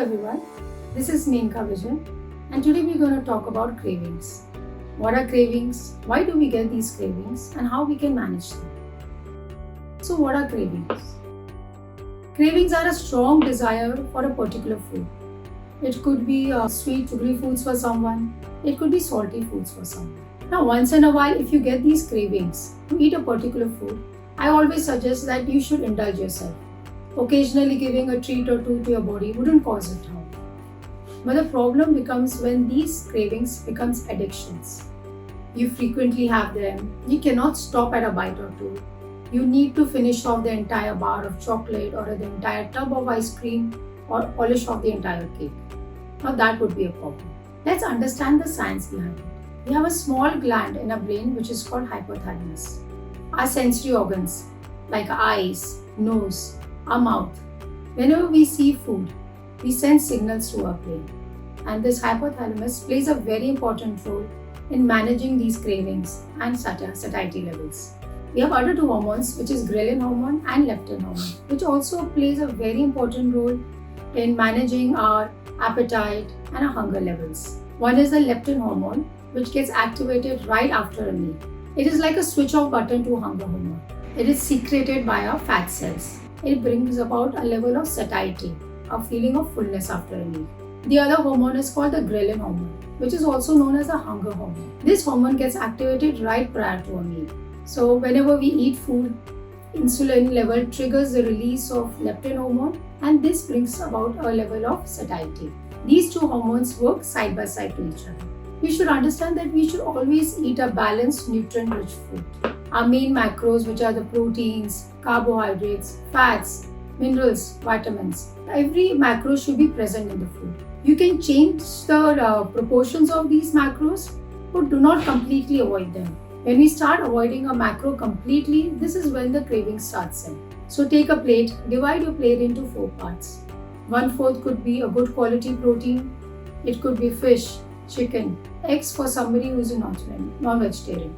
everyone, this is Menka Vision and today we're going to talk about cravings. What are cravings? Why do we get these cravings and how we can manage them? So what are cravings? Cravings are a strong desire for a particular food. It could be sweet, sugary foods for someone. It could be salty foods for someone. Now once in a while if you get these cravings to eat a particular food, I always suggest that you should indulge yourself. Occasionally giving a treat or two to your body wouldn't cause it harm. But the problem becomes when these cravings becomes addictions. You frequently have them, you cannot stop at a bite or two. You need to finish off the entire bar of chocolate or the entire tub of ice cream or polish off the entire cake. Now that would be a problem. Let's understand the science behind it. We have a small gland in our brain which is called hypothalamus. Our sensory organs like our eyes, nose, our mouth. Whenever we see food, we send signals to our brain. And this hypothalamus plays a very important role in managing these cravings and satiety levels. We have other two hormones, which is ghrelin hormone and leptin hormone, which also plays a very important role in managing our appetite and our hunger levels. One is the leptin hormone, which gets activated right after a meal. It is like a switch off button to hunger hormone. It is secreted by our fat cells. It brings about a level of satiety, a feeling of fullness after a meal. The other hormone is called the ghrelin hormone, which is also known as the hunger hormone. This hormone gets activated right prior to a meal. So whenever we eat food, insulin level triggers the release of leptin hormone and this brings about a level of satiety. These two hormones work side by side to each other. We should understand that we should always eat a balanced, nutrient-rich food. Our main macros, which are the proteins, carbohydrates, fats, minerals, vitamins. Every macro should be present in the food. You can change the proportions of these macros, but do not completely avoid them. When we start avoiding a macro completely, this is when the craving starts in. So take a plate, divide your plate into 4 parts. 1/4 could be a good quality protein. It could be fish, chicken, eggs for somebody who is a non-vegetarian.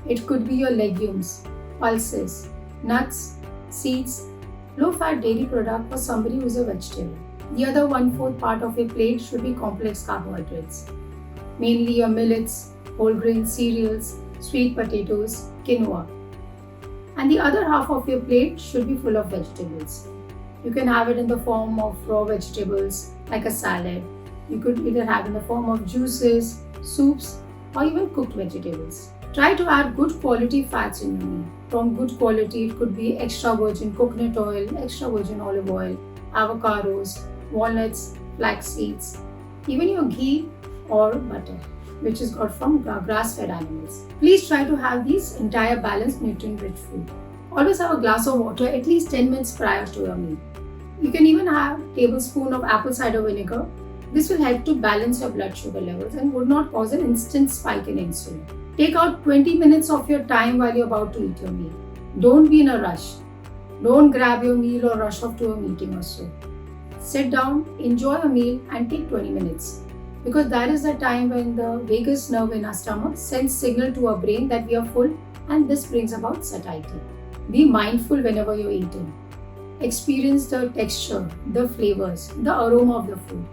It could be your legumes, pulses, nuts, seeds, low-fat dairy product for somebody who is a vegetarian. The other 1/4 part of your plate should be complex carbohydrates, mainly your millets, whole grain cereals, sweet potatoes, quinoa. And the other half of your plate should be full of vegetables. You can have it in the form of raw vegetables like a salad. You could either have in the form of juices, soups, or even cooked vegetables. Try to add good quality fats in your meal. From good quality, it could be extra virgin coconut oil, extra virgin olive oil, avocados, walnuts, flax seeds, even your ghee or butter, which is got from grass-fed animals. Please try to have these entire balanced nutrient-rich food. Always have a glass of water at least 10 minutes prior to your meal. You can even have a tablespoon of apple cider vinegar. This will help to balance your blood sugar levels and would not cause an instant spike in insulin. Take out 20 minutes of your time while you're about to eat your meal. Don't be in a rush. Don't grab your meal or rush off to a meeting or so. Sit down, enjoy a meal and take 20 minutes. Because that is the time when the vagus nerve in our stomach sends signal to our brain that we are full and this brings about satiety. Be mindful whenever you're eating. Experience the texture, the flavors, the aroma of the food.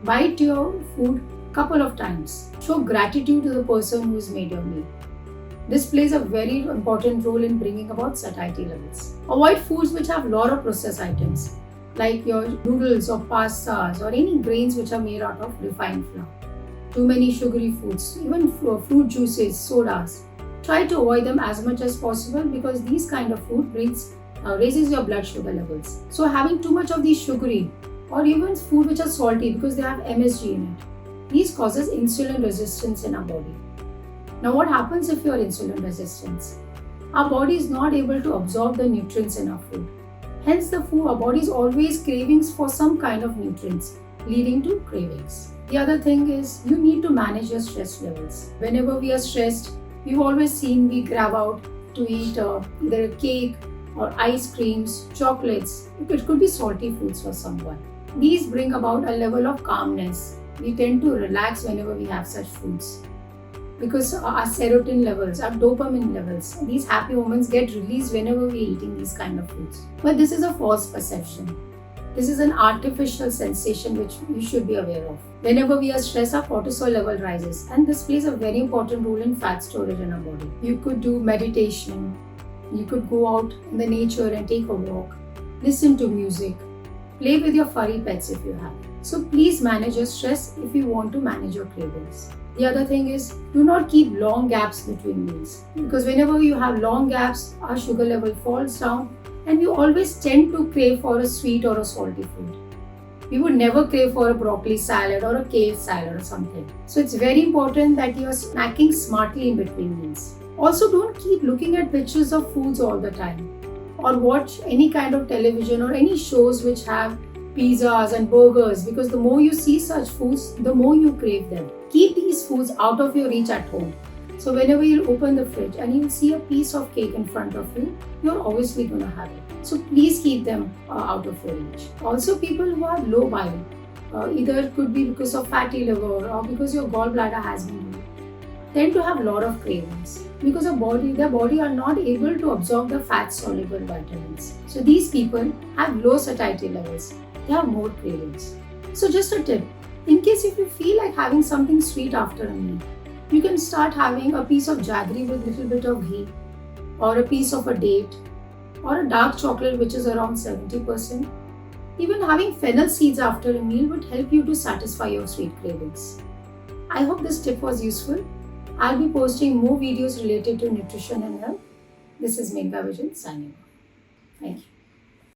Bite your food couple of times. Show gratitude to the person who has made your meal. This plays a very important role in bringing about satiety levels. Avoid foods which have a lot of processed items like your noodles or pastas or any grains which are made out of refined flour. Too many sugary foods, even fruit juices, sodas. Try to avoid them as much as possible because these kind of food raises your blood sugar levels. So having too much of these sugary or even food which are salty because they have MSG in it. These causes insulin resistance in our body. Now what happens if you are insulin resistant? Our body is not able to absorb the nutrients in our food. Hence our body is always cravings for some kind of nutrients, leading to cravings. The other thing is you need to manage your stress levels. Whenever we are stressed, we've always seen we grab out to eat either a cake or ice creams, chocolates. It could be salty foods for someone. These bring about a level of calmness. We tend to relax whenever we have such foods. because our serotonin levels, our dopamine levels, these happy hormones get released whenever we're eating these kind of foods. But this is a false perception. This is an artificial sensation which you should be aware of. Whenever we are stressed, our cortisol level rises, and this plays a very important role in fat storage in our body. You could do meditation, you could go out in the nature and take a walk, listen to music, play with your furry pets if you have. So please manage your stress if you want to manage your cravings. The other thing is, do not keep long gaps between meals, because whenever you have long gaps, our sugar level falls down and we always tend to crave for a sweet or a salty food. We would never crave for a broccoli salad or a kale salad or something. So it's very important that you are snacking smartly in between meals. Also, don't keep looking at pictures of foods all the time, or watch any kind of television or any shows which have pizzas and burgers, because the more you see such foods, the more you crave them. Keep these foods out of your reach at home. So whenever you open the fridge and you see a piece of cake in front of you, you're obviously going to have it. So please keep them out of your reach. Also, people who have low bile, either it could be because of fatty liver or because your gallbladder has been low, tend to have a lot of cravings because their body are not able to absorb the fat soluble vitamins. So these people have low satiety levels. They have more cravings. So just a tip, in case if you feel like having something sweet after a meal, you can start having a piece of jaggery with little bit of ghee, or a piece of a date, or a dark chocolate which is around 70%. Even having fennel seeds after a meal would help you to satisfy your sweet cravings. I hope this tip was useful. I'll be posting more videos related to nutrition and health. This is Megha Vision signing off. Thank you.